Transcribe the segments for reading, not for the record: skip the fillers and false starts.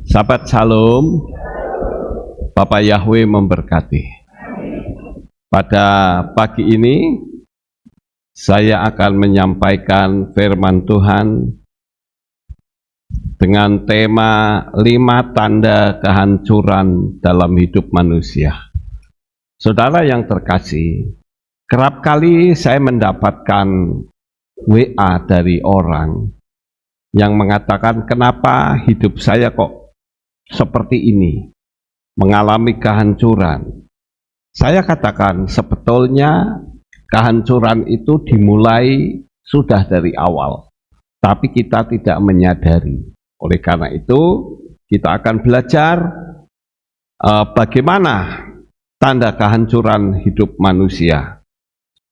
Sahabat Shalom, Bapak Yahweh memberkati. Pada pagi ini saya akan menyampaikan firman Tuhan dengan tema 5 tanda kehancuran dalam hidup manusia. Saudara yang terkasih, kerap kali saya mendapatkan WA dari orang yang mengatakan, kenapa hidup saya kok seperti ini, mengalami kehancuran. Saya katakan, sebetulnya kehancuran itu dimulai sudah dari awal, tapi kita tidak menyadari. Oleh karena itu, kita akan belajar bagaimana tanda kehancuran hidup manusia.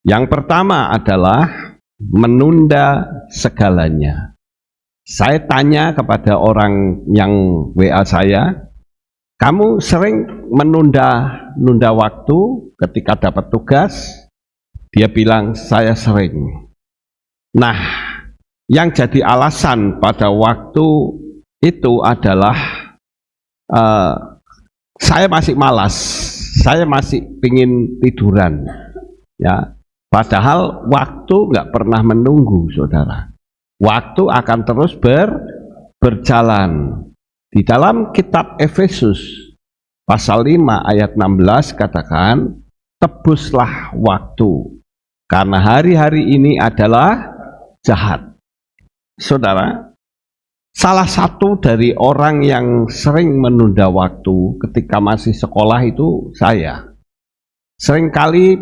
Yang pertama adalah menunda segalanya. Saya tanya kepada orang yang WA saya, kamu sering menunda waktu ketika dapat tugas? Dia bilang, saya sering. Nah, yang jadi alasan pada waktu itu adalah saya masih malas, saya masih pingin tiduran, ya. Padahal waktu nggak pernah menunggu, saudara. Waktu akan terus berjalan. Di dalam kitab Efesus pasal 5 ayat 16 katakan, tebuslah waktu, karena hari-hari ini adalah jahat. Saudara, salah satu dari orang yang sering menunda waktu ketika masih sekolah itu saya. Seringkali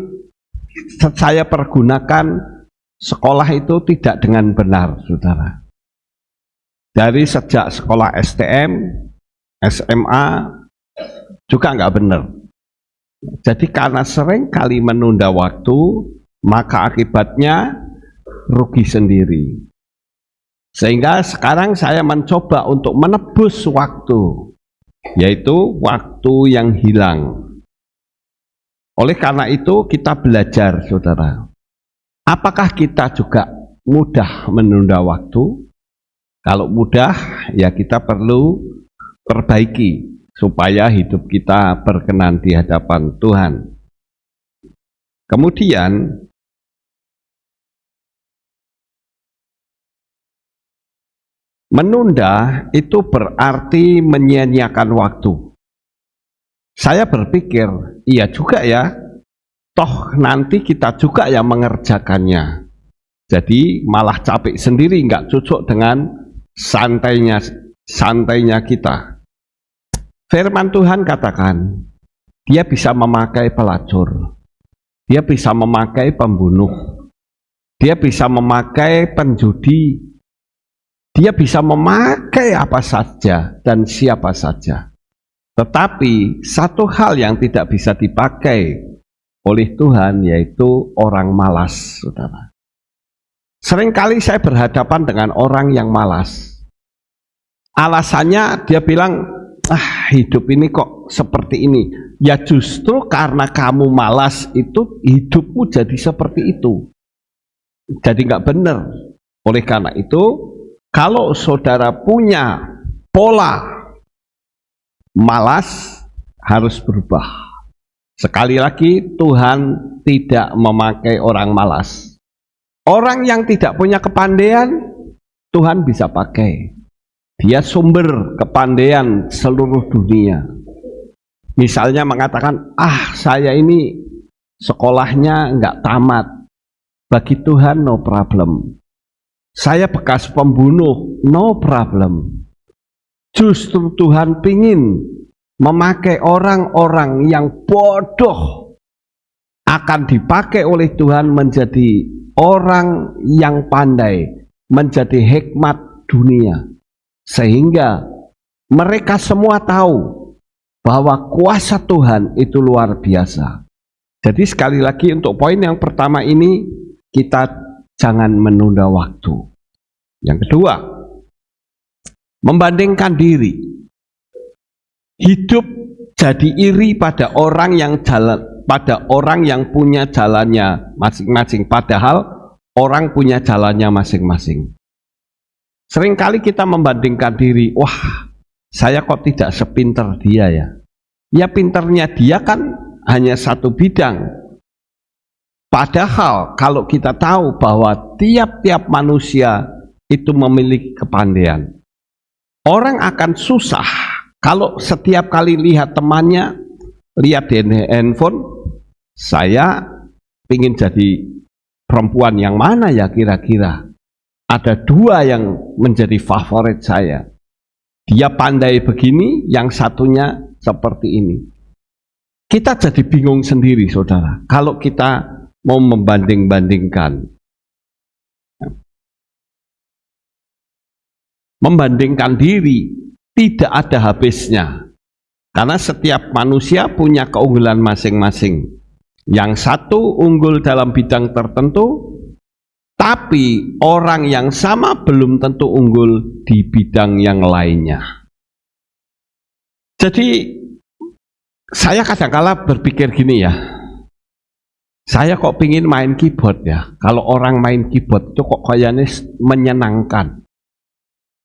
saya pergunakan sekolah itu tidak dengan benar, saudara. Dari sejak sekolah STM, SMA, juga nggak benar. Jadi karena sering kali menunda waktu, maka akibatnya rugi sendiri. Sehingga sekarang saya mencoba untuk menebus waktu, yaitu waktu yang hilang. Oleh karena itu kita belajar, saudara. Apakah kita juga mudah menunda waktu? Kalau mudah, ya kita perlu perbaiki supaya hidup kita berkenan di hadapan Tuhan. Kemudian, menunda itu berarti menyia-nyiakan waktu. Saya berpikir, iya juga ya, toh nanti kita juga yang mengerjakannya. Jadi malah capek sendiri, nggak cocok dengan santainya kita. Firman Tuhan katakan, dia bisa memakai pelacur, dia bisa memakai pembunuh, dia bisa memakai penjudi, dia bisa memakai apa saja dan siapa saja. Tetapi satu hal yang tidak bisa dipakai oleh Tuhan, yaitu orang malas, saudara. Seringkali saya berhadapan dengan orang yang malas. Alasannya dia bilang, hidup ini kok seperti ini. Ya justru karena kamu malas itu hidupmu jadi seperti itu. Jadi nggak benar. Oleh karena itu, kalau saudara punya pola malas, harus berubah. Sekali lagi, Tuhan tidak memakai orang malas. Orang yang tidak punya kepandaian, Tuhan bisa pakai. Dia sumber kepandaian seluruh dunia. Misalnya mengatakan, saya ini sekolahnya nggak tamat. Bagi Tuhan no problem. Saya bekas pembunuh, no problem. Justru Tuhan pingin memakai orang-orang yang bodoh, akan dipakai oleh Tuhan menjadi orang yang pandai, menjadi hikmat dunia. Sehingga mereka semua tahu bahwa kuasa Tuhan itu luar biasa. Jadi sekali lagi untuk poin yang pertama ini, kita jangan menunda waktu. Yang kedua, membandingkan diri. Hidup jadi iri pada orang yang punya jalannya masing-masing, padahal orang punya jalannya masing-masing. Seringkali kita membandingkan diri, saya kok tidak sepinter dia ya. Ya pinternya dia kan hanya satu bidang. Padahal kalau kita tahu bahwa tiap-tiap manusia itu memiliki kepandaian, orang akan susah kalau setiap kali lihat temannya, lihat di handphone, saya ingin jadi perempuan yang mana ya kira-kira. Ada dua yang menjadi favorit saya. Dia pandai begini, yang satunya seperti ini. Kita jadi bingung sendiri, saudara. Kalau kita mau membanding-bandingkan. Membandingkan diri tidak ada habisnya. Karena setiap manusia punya keunggulan masing-masing. Yang satu unggul dalam bidang tertentu, tapi orang yang sama belum tentu unggul di bidang yang lainnya. Jadi saya kadang-kala berpikir gini ya, saya kok pingin main keyboard ya. Kalau orang main keyboard itu kok kayaknya menyenangkan.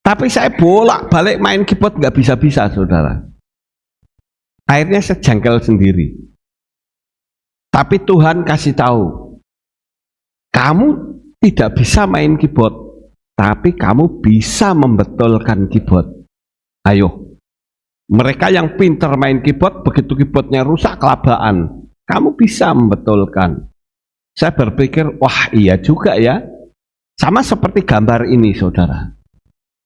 Tapi saya bolak-balik main keyboard nggak bisa-bisa, saudara. Akhirnya saya jengkel sendiri. Tapi Tuhan kasih tahu, kamu tidak bisa main keyboard, tapi kamu bisa membetulkan keyboard. Ayo, mereka yang pintar main keyboard, begitu keyboardnya rusak kelabaan, kamu bisa membetulkan. Saya berpikir, wah iya juga ya. Sama seperti gambar ini, saudara.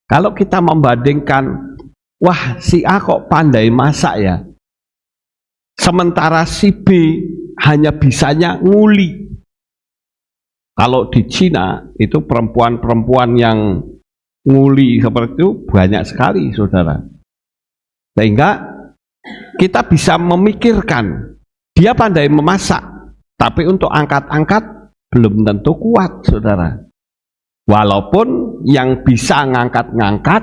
Kalau kita membandingkan, wah si A kok pandai masak ya, sementara si B hanya bisanya nguli. Kalau di Cina itu perempuan-perempuan yang nguli seperti itu banyak sekali, saudara. Sehingga kita bisa memikirkan, dia pandai memasak, tapi untuk angkat-angkat belum tentu kuat, saudara. Walaupun yang bisa ngangkat-ngangkat,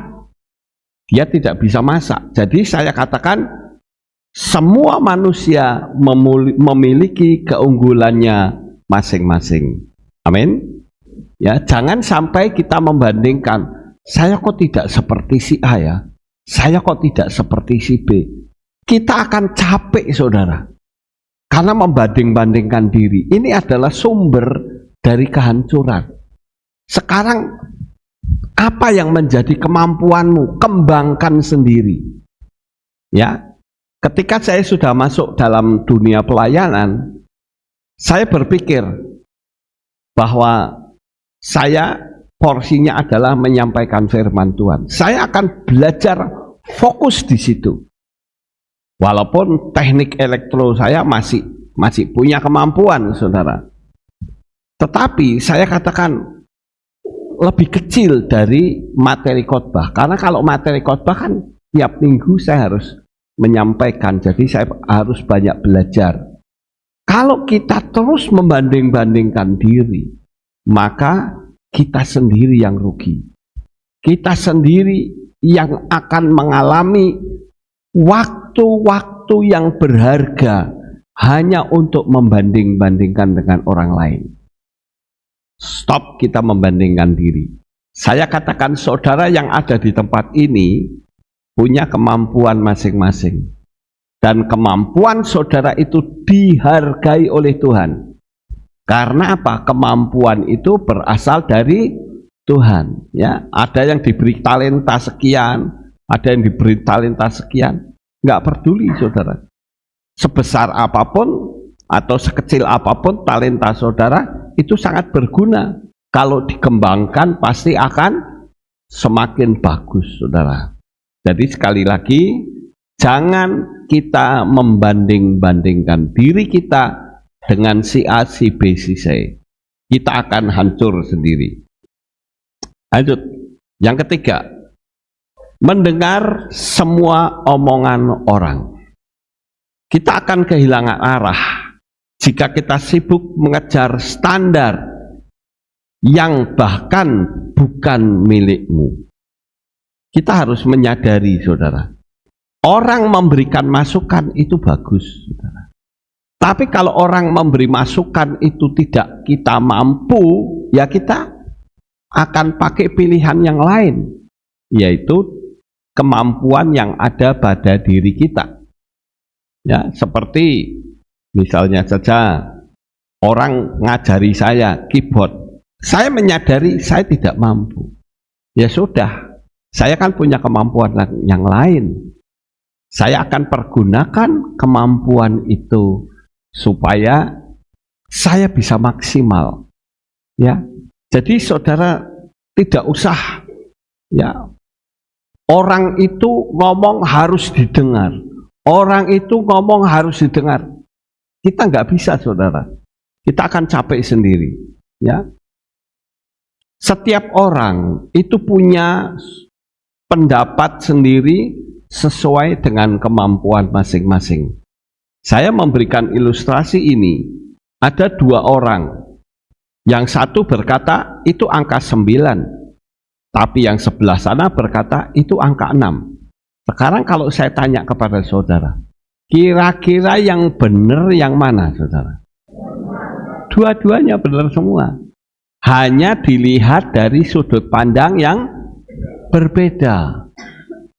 dia tidak bisa masak. Jadi saya katakan, semua manusia memiliki keunggulannya masing-masing. Amin. Ya, jangan sampai kita membandingkan, saya kok tidak seperti si A ya, saya kok tidak seperti si B. Kita akan capek, saudara. Karena membanding-bandingkan diri, ini adalah sumber dari kehancuran. Sekarang apa yang menjadi kemampuanmu, kembangkan sendiri. Ya. Ketika saya sudah masuk dalam dunia pelayanan, saya berpikir bahwa saya porsinya adalah menyampaikan firman Tuhan. Saya akan belajar fokus di situ. Walaupun teknik elektro saya masih punya kemampuan, saudara. Tetapi saya katakan lebih kecil dari materi khotbah. Karena kalau materi khotbah kan tiap minggu saya harus menyampaikan, jadi saya harus banyak belajar. Kalau kita terus membanding-bandingkan diri, maka kita sendiri yang rugi. Kita sendiri yang akan mengalami waktu-waktu yang berharga hanya untuk membanding-bandingkan dengan orang lain. Stop kita membandingkan diri. Saya katakan saudara yang ada di tempat ini punya kemampuan masing-masing. Dan kemampuan saudara itu dihargai oleh Tuhan. Karena apa? Kemampuan itu berasal dari Tuhan. Ya, ada yang diberi talenta sekian, ada yang diberi talenta sekian. Nggak peduli, saudara. Sebesar apapun atau sekecil apapun talenta saudara itu sangat berguna. Kalau dikembangkan pasti akan semakin bagus, saudara. Jadi sekali lagi, jangan kita membanding-bandingkan diri kita dengan si A, si B, si C. Kita akan hancur sendiri. Lanjut. Yang ketiga, mendengar semua omongan orang. Kita akan kehilangan arah jika kita sibuk mengejar standar yang bahkan bukan milikmu. Kita harus menyadari, saudara, orang memberikan masukan itu bagus, saudara. Tapi kalau orang memberi masukan itu tidak kita mampu, ya kita akan pakai pilihan yang lain, yaitu kemampuan yang ada pada diri kita. Ya, seperti misalnya saja orang ngajari saya keyboard, saya menyadari saya tidak mampu. Ya sudah, saya kan punya kemampuan yang lain. Saya akan pergunakan kemampuan itu supaya saya bisa maksimal. Ya, jadi saudara tidak usah ya orang itu ngomong harus didengar. Orang itu ngomong harus didengar. Kita nggak bisa, saudara. Kita akan capek sendiri. Ya, setiap orang itu punya pendapat sendiri sesuai dengan kemampuan masing-masing. Saya memberikan ilustrasi ini. Ada dua orang. Yang satu berkata itu angka 9. Tapi yang sebelah sana berkata itu angka 6. Sekarang kalau saya tanya kepada saudara, kira-kira yang benar yang mana, saudara? Dua-duanya benar semua. Hanya dilihat dari sudut pandang yang berbeda.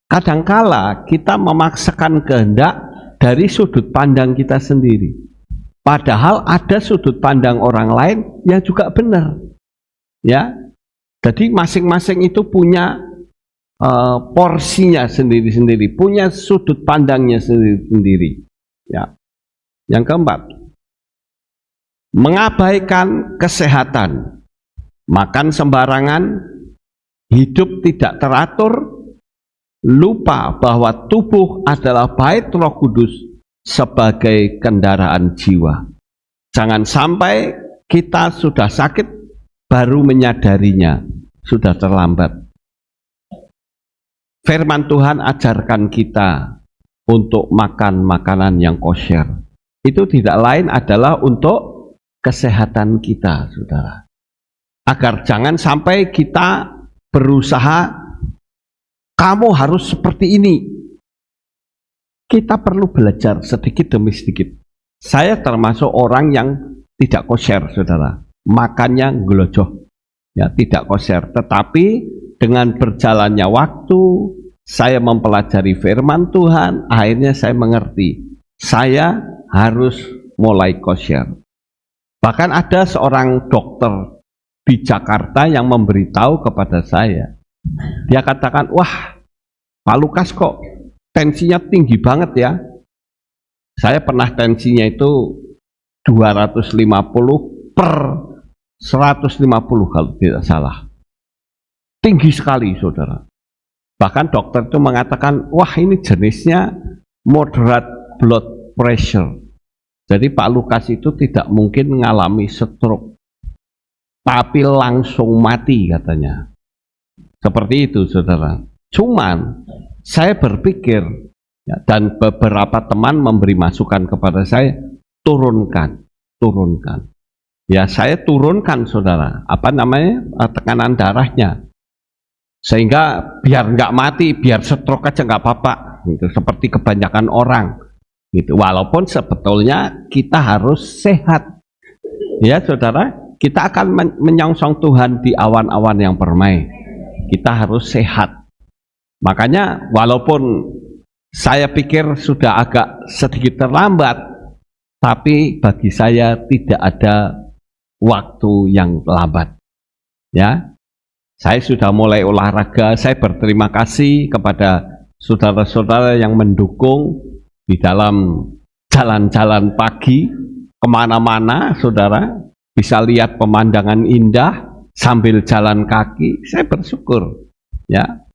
Kadangkala kita memaksakan kehendak dari sudut pandang kita sendiri. Padahal ada sudut pandang orang lain yang juga benar. Ya. Jadi masing-masing itu punya porsinya sendiri-sendiri, punya sudut pandangnya sendiri-sendiri. Ya. Yang keempat, mengabaikan kesehatan, makan sembarangan, hidup tidak teratur, lupa bahwa tubuh adalah bait Roh Kudus sebagai kendaraan jiwa. Jangan sampai kita sudah sakit baru menyadarinya, sudah terlambat. Firman Tuhan ajarkan kita untuk makan makanan yang kosher. Itu tidak lain adalah untuk kesehatan kita, saudara. Agar jangan sampai kita berusaha, kamu harus seperti ini. Kita perlu belajar sedikit demi sedikit. Saya termasuk orang yang tidak kosher, saudara. Makannya gelojoh, ya, tidak kosher. Tetapi dengan berjalannya waktu, saya mempelajari firman Tuhan, akhirnya saya mengerti, saya harus mulai kosher. Bahkan ada seorang dokter di Jakarta yang memberitahu kepada saya, dia katakan, wah Pak Lukas kok tensinya tinggi banget ya. Saya pernah tensinya itu 250 per 150 kalau tidak salah. Tinggi sekali, saudara. Bahkan dokter itu mengatakan, wah ini jenisnya moderate blood pressure. Jadi Pak Lukas itu tidak mungkin mengalami stroke, tapi langsung mati katanya. Seperti itu, saudara. Cuman saya berpikir, ya, dan beberapa teman memberi masukan kepada saya, turunkan. Ya, saya turunkan, saudara, tekanan darahnya. Sehingga biar nggak mati, biar stroke aja nggak apa-apa, gitu. Seperti kebanyakan orang, gitu. Walaupun sebetulnya kita harus sehat, ya saudara. Kita akan menyongsong Tuhan di awan-awan yang permai. Kita harus sehat. Makanya walaupun saya pikir sudah agak sedikit terlambat, tapi bagi saya tidak ada waktu yang lambat. Ya. Saya sudah mulai olahraga, saya berterima kasih kepada saudara-saudara yang mendukung di dalam jalan-jalan pagi, kemana-mana saudara, bisa lihat pemandangan indah sambil jalan kaki, saya bersyukur. Ya.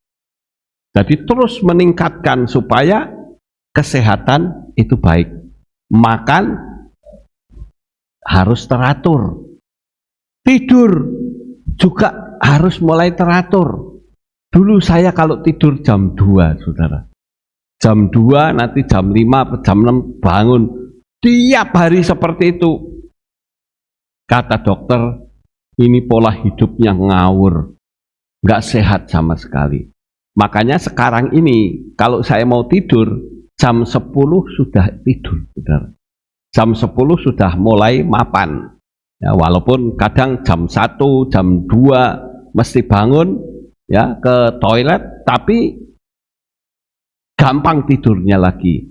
Jadi terus meningkatkan supaya kesehatan itu baik. Makan harus teratur. Tidur juga harus mulai teratur. Dulu saya kalau tidur jam 2, saudara. Jam 2, nanti jam 5, jam 6 bangun. Tiap hari seperti itu. Kata dokter, ini pola hidupnya ngawur. Nggak sehat sama sekali. Makanya sekarang ini, kalau saya mau tidur, jam 10 sudah tidur, saudara. Jam 10 sudah mulai mapan. Ya, walaupun kadang jam 1, jam 2, mesti bangun ya ke toilet, tapi gampang tidurnya lagi.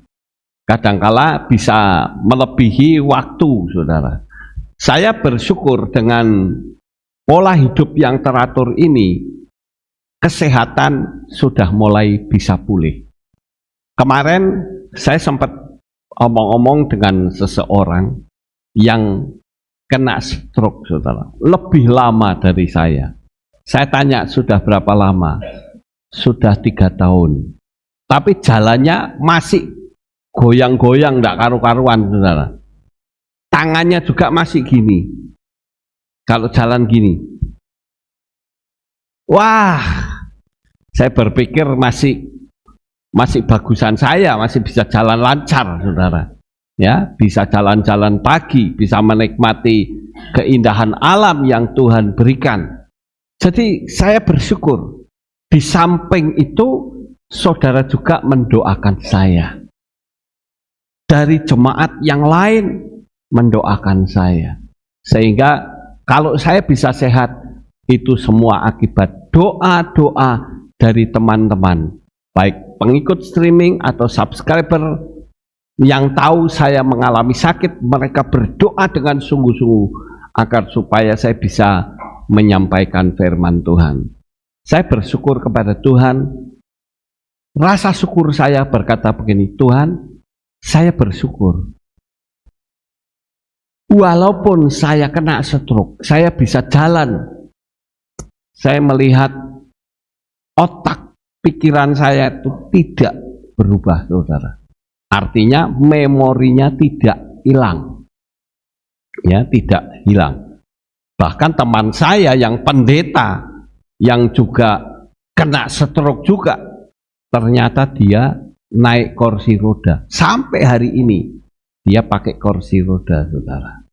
Kadangkala bisa melebihi waktu, saudara. Saya bersyukur dengan pola hidup yang teratur ini, kesehatan sudah mulai bisa pulih. Kemarin saya sempat omong-omong dengan seseorang yang kena stroke, saudara. Lebih lama dari saya. Saya tanya, sudah berapa lama? Sudah 3 tahun. Tapi jalannya masih goyang-goyang, tidak karu-karuan, saudara. Tangannya juga masih gini. Kalau jalan gini. Wah, saya berpikir masih bagusan saya, masih bisa jalan lancar, saudara. Ya, bisa jalan-jalan pagi, bisa menikmati keindahan alam yang Tuhan berikan. Jadi saya bersyukur. Di samping itu, saudara juga mendoakan saya. Dari jemaat yang lain mendoakan saya. Sehingga kalau saya bisa sehat, itu semua akibat doa-doa dari teman-teman. Baik pengikut streaming atau subscriber yang tahu saya mengalami sakit, mereka berdoa dengan sungguh-sungguh agar supaya saya bisa menyampaikan firman Tuhan. Saya bersyukur kepada Tuhan. Rasa syukur saya berkata begini, Tuhan, saya bersyukur. Walaupun saya kena stroke, saya bisa jalan. Saya melihat otak pikiran saya itu tidak berubah, saudara. Artinya memorinya tidak hilang. Ya, tidak hilang. Bahkan teman saya yang pendeta, yang juga kena stroke juga, ternyata dia naik kursi roda. Sampai hari ini dia pakai kursi roda, saudara.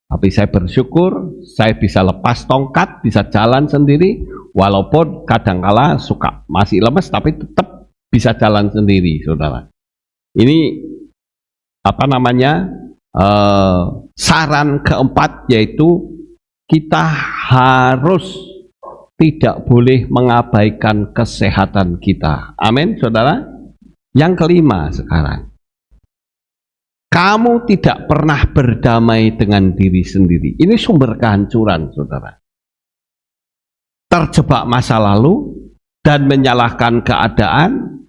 Tapi saya bersyukur saya bisa lepas tongkat, bisa jalan sendiri, walaupun kadangkala suka masih lemes, tapi tetap bisa jalan sendiri, saudara. Ini apa namanya? Saran keempat, yaitu kita harus tidak boleh mengabaikan kesehatan kita. Amin, saudara. Yang kelima sekarang, kamu tidak pernah berdamai dengan diri sendiri. Ini sumber kehancuran, saudara. Terjebak masa lalu dan menyalahkan keadaan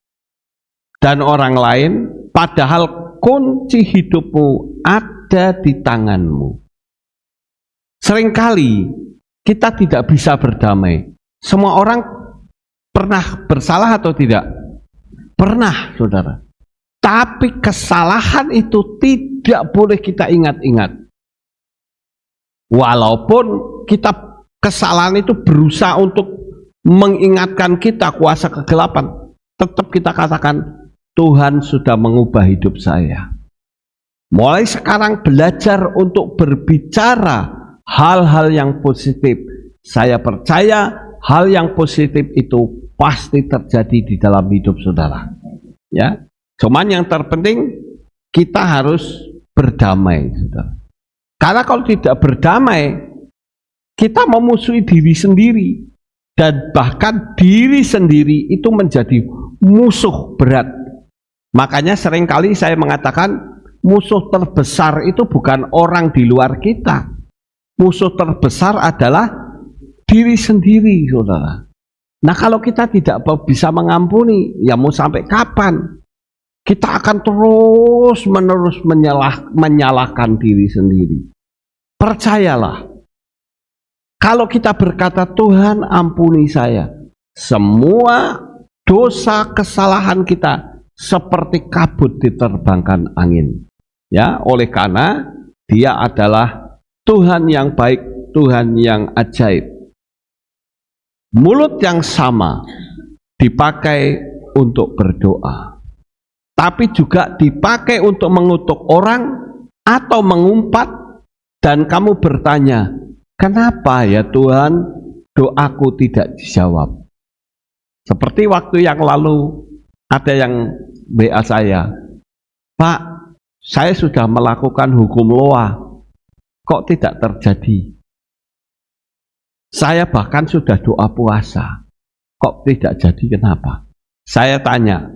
dan orang lain, padahal kunci hidupmu ada di tanganmu. Seringkali kita tidak bisa berdamai. Semua orang pernah bersalah atau tidak? Pernah, saudara. Tapi kesalahan itu tidak boleh kita ingat-ingat. Walaupun kesalahan itu berusaha untuk mengingatkan kita kuasa kegelapan, tetap kita katakan, Tuhan sudah mengubah hidup saya. Mulai sekarang belajar untuk berbicara hal-hal yang positif. Saya percaya hal yang positif itu pasti terjadi di dalam hidup saudara. Ya, cuman yang terpenting kita harus berdamai, saudara. Karena kalau tidak berdamai, kita memusuhi diri sendiri, dan bahkan diri sendiri itu menjadi musuh berat. Makanya seringkali saya mengatakan musuh terbesar itu bukan orang di luar kita. Musuh terbesar adalah diri sendiri, saudara. Nah, kalau kita tidak bisa mengampuni, ya mau sampai kapan? Kita akan terus-menerus menyalahkan diri sendiri. Percayalah, kalau kita berkata, Tuhan ampuni saya, semua dosa kesalahan kita seperti kabut diterbangkan angin. Ya, oleh karena Dia adalah Tuhan yang baik, Tuhan yang ajaib. Mulut yang sama dipakai untuk berdoa, tapi juga dipakai untuk mengutuk orang atau mengumpat, dan kamu bertanya, kenapa ya Tuhan doaku tidak dijawab? Seperti waktu yang lalu ada yang WA saya, Pak, saya sudah melakukan hukum loa, kok tidak terjadi? Saya bahkan sudah doa puasa, kok tidak jadi, kenapa? Saya tanya,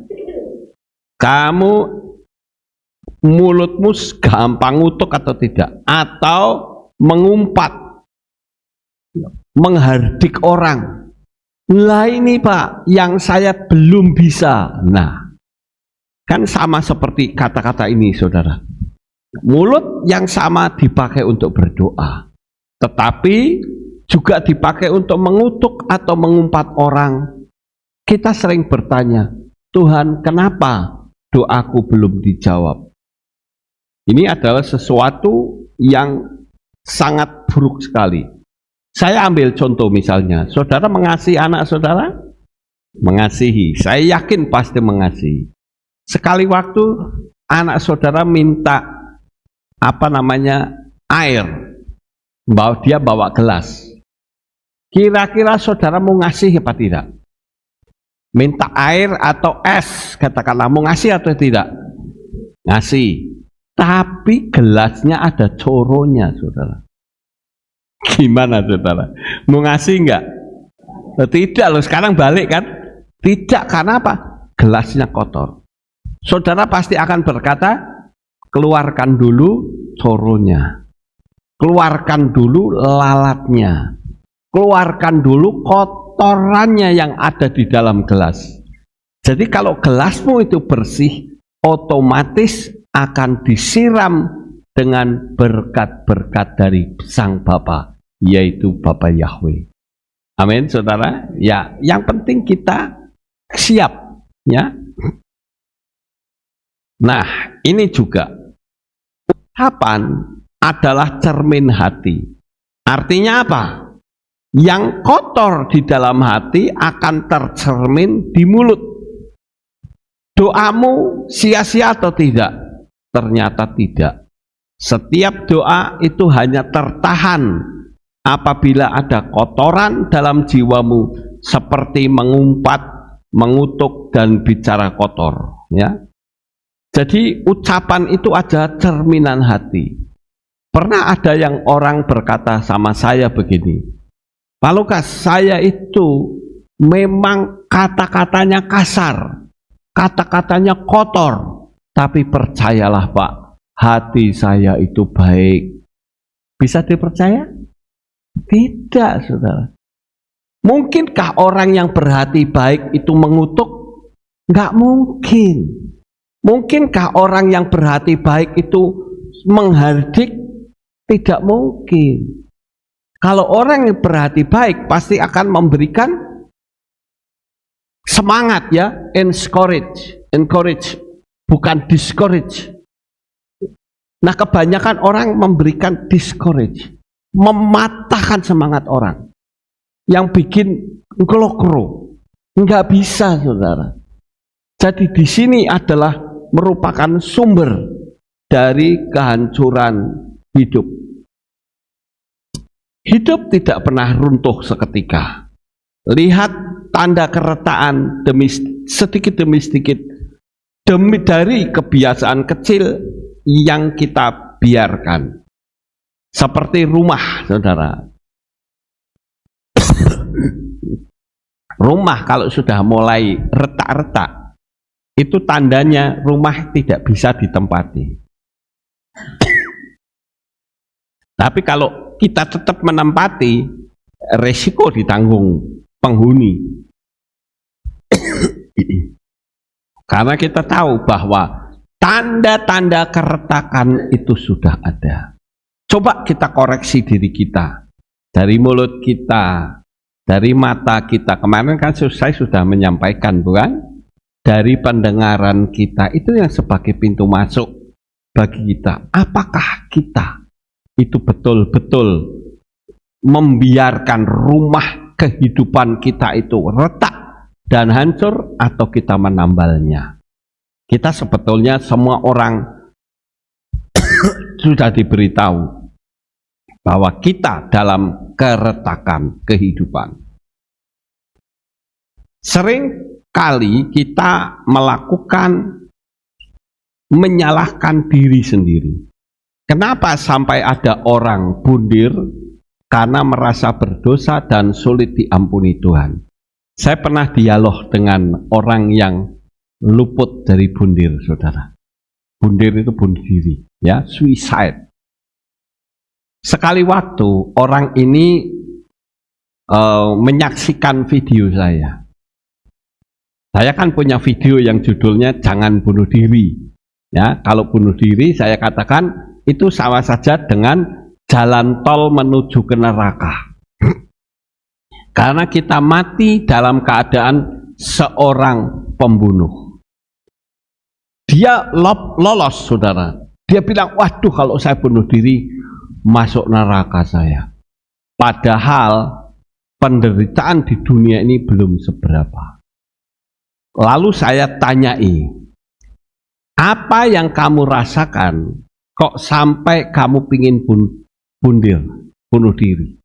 Kamu mulutmu gampang ngutuk atau tidak? Atau mengumpat, menghardik orang. Lah ini Pak, yang saya belum bisa. Nah, kan sama seperti kata-kata ini saudara. Mulut yang sama dipakai untuk berdoa, tetapi juga dipakai untuk mengutuk atau mengumpat orang. Kita sering bertanya, Tuhan kenapa doaku belum dijawab? Ini adalah sesuatu yang sangat buruk sekali. Saya ambil contoh misalnya, saudara mengasihi anak saudara? Mengasihi, saya yakin pasti mengasihi. Sekali waktu anak saudara minta air, dia bawa gelas. Kira-kira saudara mau ngasih apa tidak? Minta air atau es, katakanlah, mau ngasih atau tidak? Ngasih. Tapi gelasnya ada coronya, saudara. Gimana, saudara? Mau ngasih enggak? Tidak loh, sekarang balik kan? Tidak, karena apa? Gelasnya kotor. Saudara pasti akan berkata, keluarkan dulu coronya. Keluarkan dulu lalatnya. Keluarkan dulu kotorannya yang ada di dalam gelas. Jadi kalau gelasmu itu bersih, otomatis akan disiram dengan berkat-berkat dari Sang Bapa, yaitu Bapa Yahweh. Amin, saudara. Ya, yang penting kita siap, ya. Nah, ini juga ucapan adalah cermin hati. Artinya apa? Yang kotor di dalam hati akan tercermin di mulut. Doamu sia-sia atau tidak? Ternyata tidak. Setiap doa itu hanya tertahan apabila ada kotoran dalam jiwamu, seperti mengumpat, mengutuk, dan bicara kotor, ya. Jadi ucapan itu adalah cerminan hati. Pernah ada yang orang berkata sama saya begini, Pak Lukas, saya itu memang kata-katanya kasar, kata-katanya kotor, tapi percayalah Pak, hati saya itu baik. Bisa dipercaya? Tidak, saudara. Mungkinkah orang yang berhati baik itu mengutuk? Enggak mungkin. Mungkinkah orang yang berhati baik itu menghardik? Tidak mungkin. Kalau orang yang berhati baik pasti akan memberikan semangat, ya, encourage, bukan discourage. Nah, kebanyakan orang memberikan discourage, mematahkan semangat orang, yang bikin ngelokro. Nggak bisa, saudara. Jadi di sini adalah merupakan sumber dari kehancuran hidup. Hidup tidak pernah runtuh seketika. Lihat tanda keretakan sedikit demi sedikit dari kebiasaan kecil yang kita biarkan. Seperti rumah, saudara. Rumah kalau sudah mulai retak-retak, itu tandanya rumah tidak bisa ditempati. Tapi kalau kita tetap menempati, resiko ditanggung penghuni. Karena kita tahu bahwa tanda-tanda keretakan itu sudah ada. Coba kita koreksi diri kita. Dari mulut kita, dari mata kita. Kemarin kan saya sudah menyampaikan, bukan? Dari pendengaran kita, itu yang sebagai pintu masuk bagi kita. Apakah kita itu betul-betul membiarkan rumah kehidupan kita itu retak dan hancur, atau kita menambalnya? Kita sebetulnya semua orang sudah diberitahu bahwa kita dalam keretakan kehidupan. Sering kali kita menyalahkan diri sendiri. Kenapa sampai ada orang bundir? Karena merasa berdosa dan sulit diampuni Tuhan. Saya pernah dialog dengan orang yang luput dari bundir, saudara. Bundir itu bunuh diri, ya, suicide. Sekali waktu orang ini menyaksikan video saya. Saya kan punya video yang judulnya "Jangan Bunuh Diri". Ya, kalau bunuh diri saya katakan itu sama saja dengan jalan tol menuju ke neraka. Karena kita mati dalam keadaan seorang pembunuh. Dia lolos, saudara. Dia bilang, waduh kalau saya bunuh diri masuk neraka saya. Padahal penderitaan di dunia ini belum seberapa. Lalu saya tanyai, apa yang kamu rasakan kok sampai kamu pingin bunuh diri?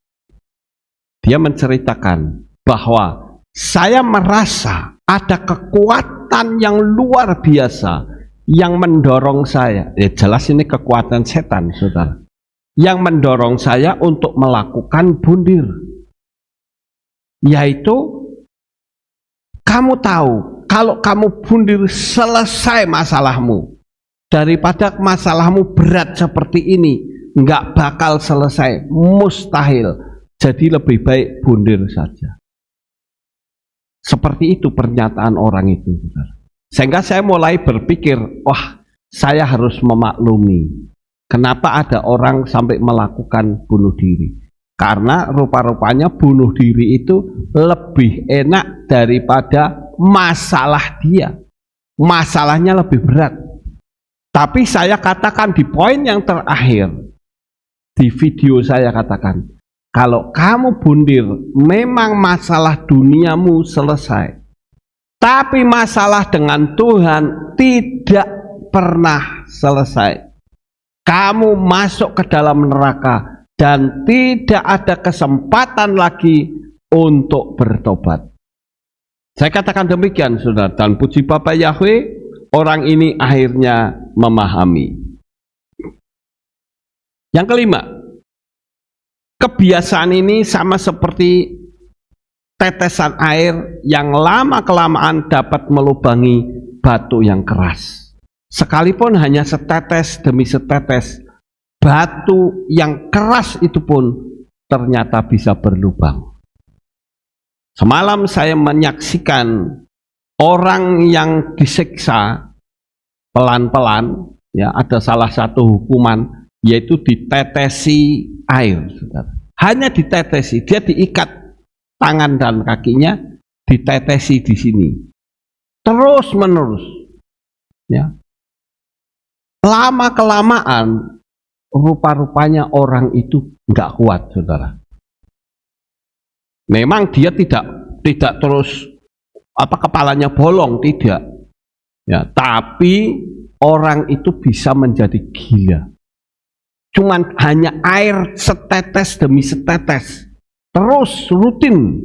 Dia menceritakan bahwa saya merasa ada kekuatan yang luar biasa yang mendorong saya. Ya jelas ini kekuatan setan, saudara. Yang mendorong saya untuk melakukan bunuh. Yaitu, kamu tahu, kalau kamu bunuh selesai masalahmu. Daripada masalahmu berat seperti ini, nggak bakal selesai, mustahil. Jadi lebih baik bunuh saja. Seperti itu pernyataan orang itu. Sehingga saya mulai berpikir, wah, saya harus memaklumi kenapa ada orang sampai melakukan bunuh diri. Karena rupa-rupanya bunuh diri itu lebih enak daripada masalah dia. Masalahnya lebih berat. Tapi saya katakan di poin yang terakhir, di video saya katakan, kalau kamu bunuh, memang masalah duniamu selesai. Tapi masalah dengan Tuhan tidak pernah selesai. Kamu masuk ke dalam neraka dan tidak ada kesempatan lagi untuk bertobat. Saya katakan demikian, saudara, dan puji Bapa Yahweh, orang ini akhirnya memahami. Yang kelima, kebiasaan ini sama seperti tetesan air yang lama-kelamaan dapat melubangi batu yang keras. Sekalipun hanya setetes demi setetes, batu yang keras itu pun ternyata bisa berlubang. Semalam saya menyaksikan orang yang disiksa pelan-pelan, ya, ada salah satu hukuman yaitu ditetesi air, saudara. Hanya ditetesi, dia diikat tangan dan kakinya, ditetesi di sini, terus menerus, ya. Lama kelamaan, rupa-rupanya orang itu nggak kuat, saudara. Memang dia tidak terus kepalanya bolong, tidak, ya, tapi orang itu bisa menjadi gila. Cuman hanya air setetes demi setetes, terus rutin,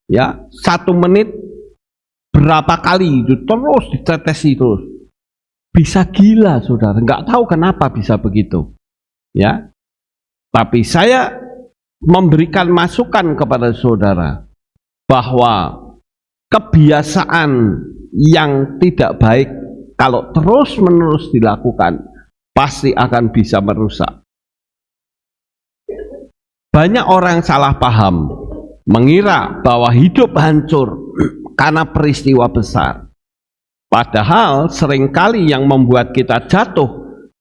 ya, 1 menit berapa kali itu terus ditetesi terus, bisa gila, saudara. Nggak tahu kenapa bisa begitu, ya. Tapi saya memberikan masukan kepada saudara bahwa kebiasaan yang tidak baik kalau terus menerus dilakukan pasti akan bisa merusak. Banyak orang salah paham, mengira bahwa hidup hancur karena peristiwa besar. Padahal seringkali yang membuat kita jatuh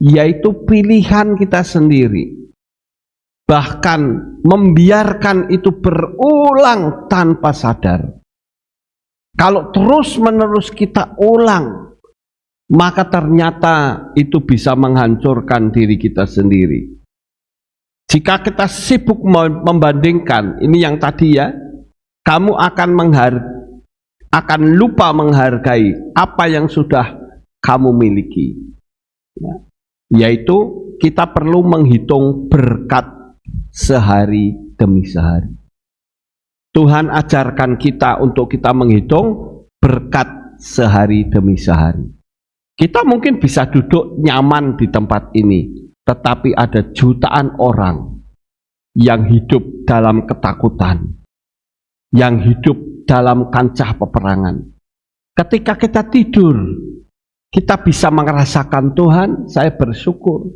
yaitu pilihan kita sendiri. Bahkan membiarkan itu berulang tanpa sadar. Kalau terus menerus kita ulang, maka ternyata itu bisa menghancurkan diri kita sendiri. Jika kita sibuk membandingkan, ini yang tadi, ya, kamu akan lupa menghargai apa yang sudah kamu miliki, ya. Yaitu kita perlu menghitung berkat sehari demi sehari. Tuhan ajarkan kita untuk kita menghitung berkat sehari demi sehari. Kita mungkin bisa duduk nyaman di tempat ini, tetapi ada jutaan orang yang hidup dalam ketakutan, yang hidup dalam kancah peperangan. Ketika kita tidur, kita bisa merasakan Tuhan. Saya bersyukur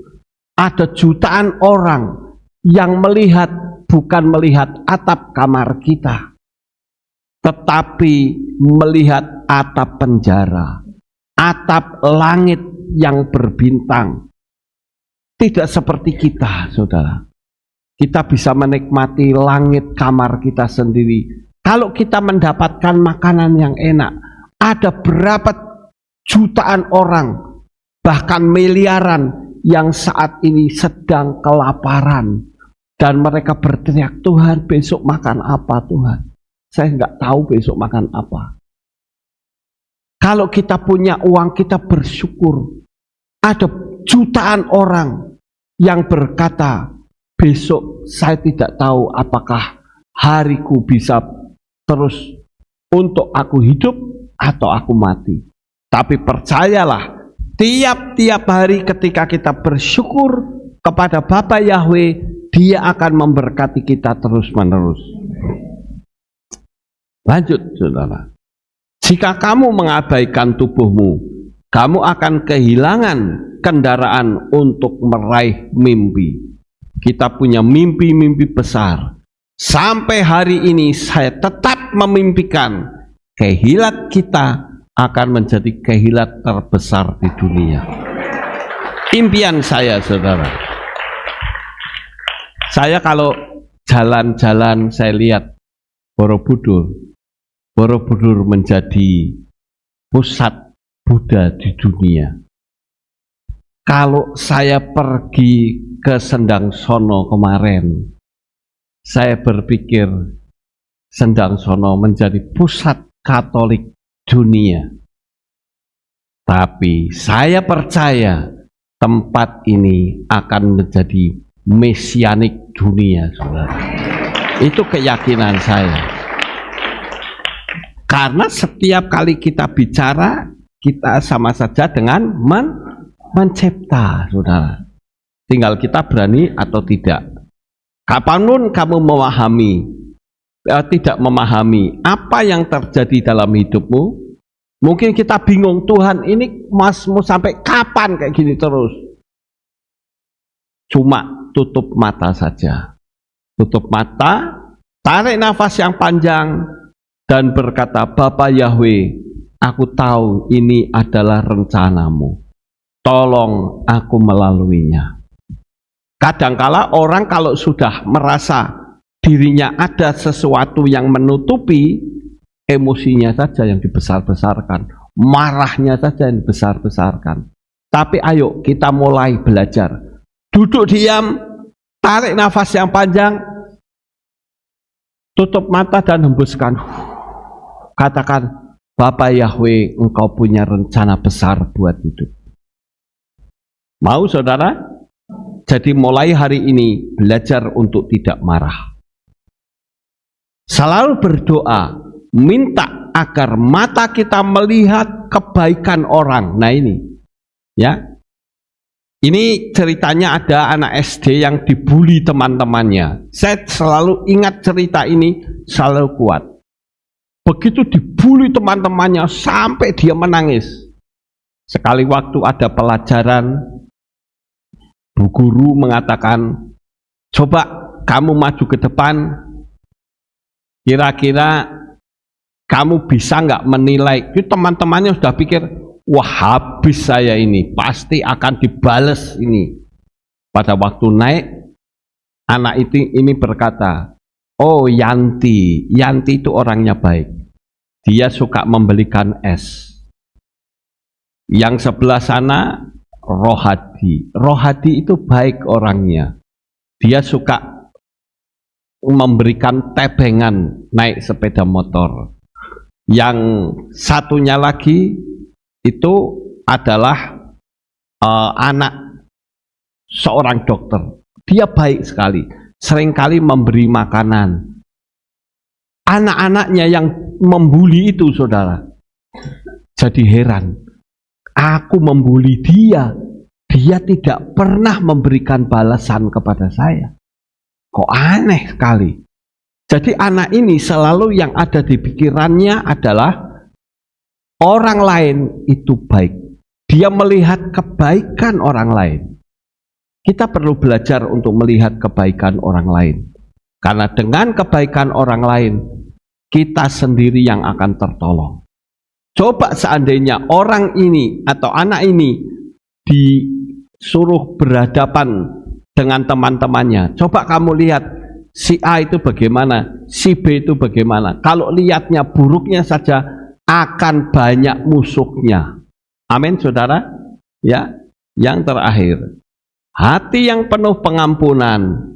ada jutaan orang yang melihat, bukan melihat atap kamar kita, tetapi melihat atap penjara, atap langit yang berbintang. Tidak seperti kita, saudara. Kita bisa menikmati langit kamar kita sendiri. Kalau kita mendapatkan makanan yang enak, ada berapa jutaan orang, bahkan miliaran yang saat ini sedang kelaparan. Dan mereka berteriak, Tuhan besok makan apa Tuhan? Saya nggak tahu besok makan apa. Kalau kita punya uang, kita bersyukur. Ada jutaan orang yang berkata, besok saya tidak tahu apakah hariku bisa terus untuk aku hidup atau aku mati. Tapi percayalah, tiap-tiap hari ketika kita bersyukur kepada Bapa Yahweh, Dia akan memberkati kita terus-menerus. Lanjut, saudara. Jika kamu mengabaikan tubuhmu, kamu akan kehilangan kendaraan untuk meraih mimpi. Kita punya mimpi-mimpi besar. Sampai hari ini saya tetap memimpikan kehilat kita akan menjadi kehilat terbesar di dunia. Impian saya, saudara. Saya kalau jalan-jalan saya lihat Borobudur. Borobudur menjadi pusat Buddha di dunia. Kalau saya pergi ke Sendang Sono kemarin, saya berpikir Sendang Sono menjadi pusat Katolik dunia. Tapi saya percaya tempat ini akan menjadi mesianik dunia, saudara. Itu keyakinan saya. Karena setiap kali kita bicara, kita sama saja dengan mencipta, saudara. Tinggal kita berani atau tidak. Kapanpun kamu tidak memahami apa yang terjadi dalam hidupmu, mungkin kita bingung, Tuhan ini mau sampai kapan kayak gini terus? Cuma tutup mata saja. Tutup mata, tarik nafas yang panjang, dan berkata, Bapa Yahweh, aku tahu ini adalah rencanamu. Tolong aku melaluinya. Kadangkala orang kalau sudah merasa dirinya ada sesuatu yang menutupi, emosinya saja yang dibesar-besarkan, marahnya saja yang dibesar-besarkan. Tapi ayo kita mulai belajar. Duduk diam, tarik nafas yang panjang, tutup mata dan hembuskan. Katakan, Bapa Yahweh, Engkau punya rencana besar buat hidup. Mau, saudara? Jadi mulai hari ini belajar untuk tidak marah. Selalu berdoa, minta agar mata kita melihat kebaikan orang. Nah ini, ya. Ini ceritanya ada anak SD yang dibully teman-temannya. Saya selalu ingat cerita ini, selalu kuat. Begitu dibully teman-temannya sampai dia menangis. Sekali waktu ada pelajaran, Bu Guru mengatakan, coba kamu maju ke depan, kira-kira kamu bisa nggak menilai. Itu teman-temannya sudah pikir, wah habis saya ini, pasti akan dibales ini. Pada waktu naik, anak ini berkata, oh Yanti itu orangnya baik. Dia suka membelikan es. Yang sebelah sana Rohadi itu baik orangnya. Dia suka memberikan tebengan naik sepeda motor. Yang satunya lagi itu adalah anak seorang dokter. Dia baik sekali, seringkali memberi makanan. Anak-anaknya yang membuli itu, saudara, jadi heran. Aku membuli dia tidak pernah memberikan balasan kepada saya. Kok aneh sekali. Jadi anak ini selalu yang ada di pikirannya adalah orang lain itu baik. Dia melihat kebaikan orang lain. Kita perlu belajar untuk melihat kebaikan orang lain. Karena dengan kebaikan orang lain, kita sendiri yang akan tertolong. Coba seandainya orang ini atau anak ini disuruh berhadapan dengan teman-temannya. Coba kamu lihat si A itu bagaimana, si B itu bagaimana. Kalau lihatnya buruknya saja akan banyak musuhnya. Amin, saudara. Ya, yang terakhir, hati yang penuh pengampunan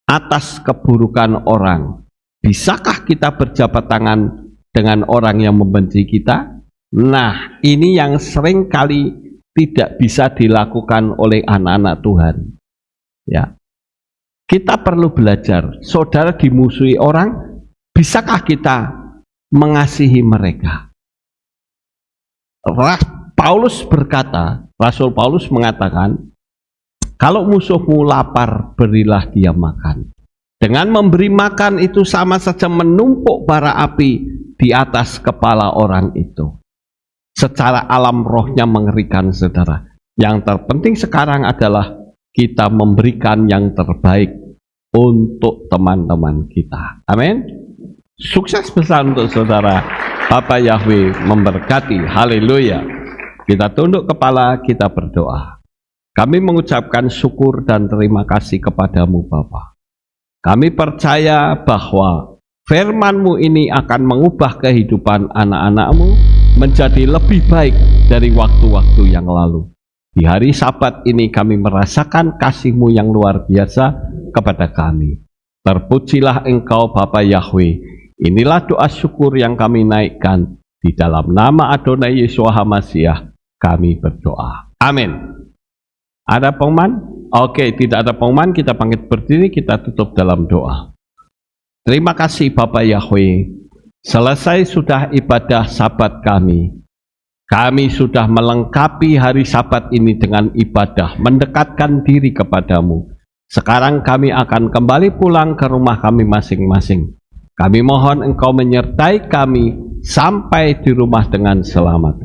atas keburukan orang. Bisakah kita berjabat tangan dengan orang yang membenci kita? Nah, ini yang sering kali tidak bisa dilakukan oleh anak-anak Tuhan. Ya, kita perlu belajar. Saudara dimusuhi orang, bisakah kita mengasihi mereka? Paulus berkata, Rasul Paulus mengatakan, kalau musuhmu lapar, berilah dia makan. Dengan memberi makan itu sama saja menumpuk bara api di atas kepala orang itu. Secara alam rohnya mengerikan, saudara. Yang terpenting sekarang adalah kita memberikan yang terbaik untuk teman-teman kita. Amin. Sukses besar untuk saudara. Bapa Yahweh memberkati. Haleluya. Kita tunduk kepala, kita berdoa. Kami mengucapkan syukur dan terima kasih kepadamu Bapa. Kami percaya bahwa firman-Mu ini akan mengubah kehidupan anak-anak-Mu menjadi lebih baik dari waktu-waktu yang lalu. Di hari Sabat ini kami merasakan kasih-Mu yang luar biasa kepada kami. Terpujilah Engkau Bapa Yahweh. Inilah doa syukur yang kami naikkan. Di dalam nama Adonai Yeshua HaMashiach kami berdoa. Amin. Ada pengumuman? Oke, tidak ada pengumuman, kita bangkit berdiri, kita tutup dalam doa. Terima kasih Bapak Yahweh. Selesai sudah ibadah Sabat kami. Kami sudah melengkapi hari Sabat ini dengan ibadah, mendekatkan diri kepadamu. Sekarang kami akan kembali pulang ke rumah kami masing-masing. Kami mohon Engkau menyertai kami sampai di rumah dengan selamat.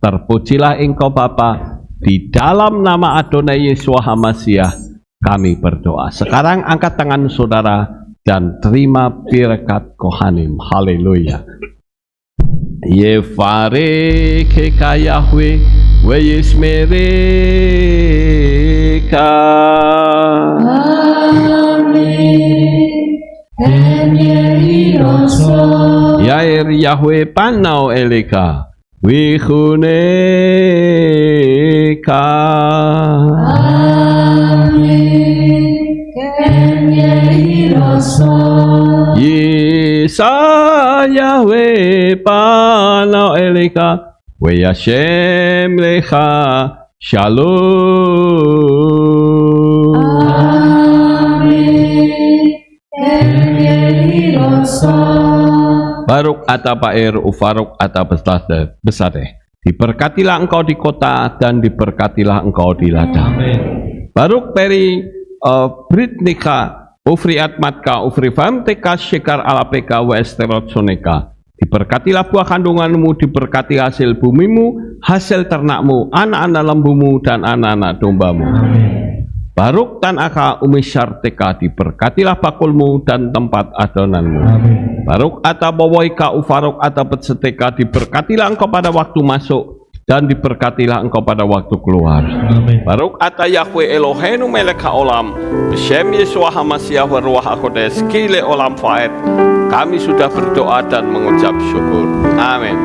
Terpujilah Engkau Bapa. Di dalam nama Adonai Yeshua HaMashiach kami berdoa. Sekarang angkat tangan saudara dan terima berkat Kohanim. Haleluya. Yevareke Yahweh ve yismereka. Yair Yahweh panau eleka. Wihuneka. Yisa Yahweh panau eleka. We Yashem lecha shalom. Baruk ata Pair ufaruk ata besade. Diberkatilah engkau di kota dan diberkatilah engkau di ladang. Baruk peri Britnika ufri atmatka ufri famteka syekar alapeka wa esterotsoneka. Diberkatilah buah kandunganmu, diberkati hasil bumimu, hasil ternakmu, anak-anak lembumu dan anak-anak dombamu. Baruk tanaka umisyarteka, diberkatilah bakulmu dan tempat adonanmu. Baruk ata bawaika ufaruk ata petseteka, diberkatilah engkau pada waktu masuk dan diberkatilah engkau pada waktu keluar. Baruk ata Yahweh Eloheinu melek haolam, Beshem Yeshua HaMashiach wa ruach hakodes kile olam faed. Kami sudah berdoa dan mengucap syukur. Amin.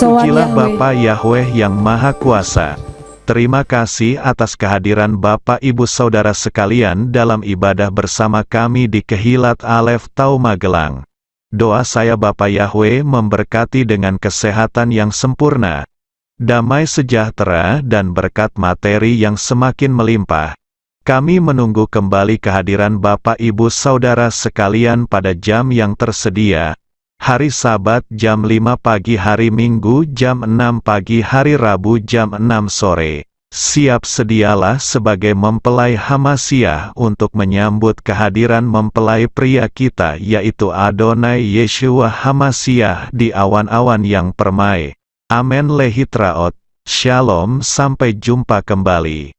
Terpujilah Bapa Yahweh yang Maha Kuasa. Terima kasih atas kehadiran Bapak Ibu Saudara sekalian dalam ibadah bersama kami di Kehilat Alef Tau Magelang. Doa saya Bapa Yahweh memberkati dengan kesehatan yang sempurna, damai sejahtera dan berkat materi yang semakin melimpah. Kami menunggu kembali kehadiran Bapak Ibu Saudara sekalian pada jam yang tersedia. Hari Sabat jam 5 pagi, hari Minggu jam 6 pagi, hari Rabu jam 6 sore. Siap sedialah sebagai mempelai Hamasiah untuk menyambut kehadiran mempelai pria kita yaitu Adonai Yeshua Hamasiah di awan-awan yang permai. Amen lehitraot. Shalom, sampai jumpa kembali.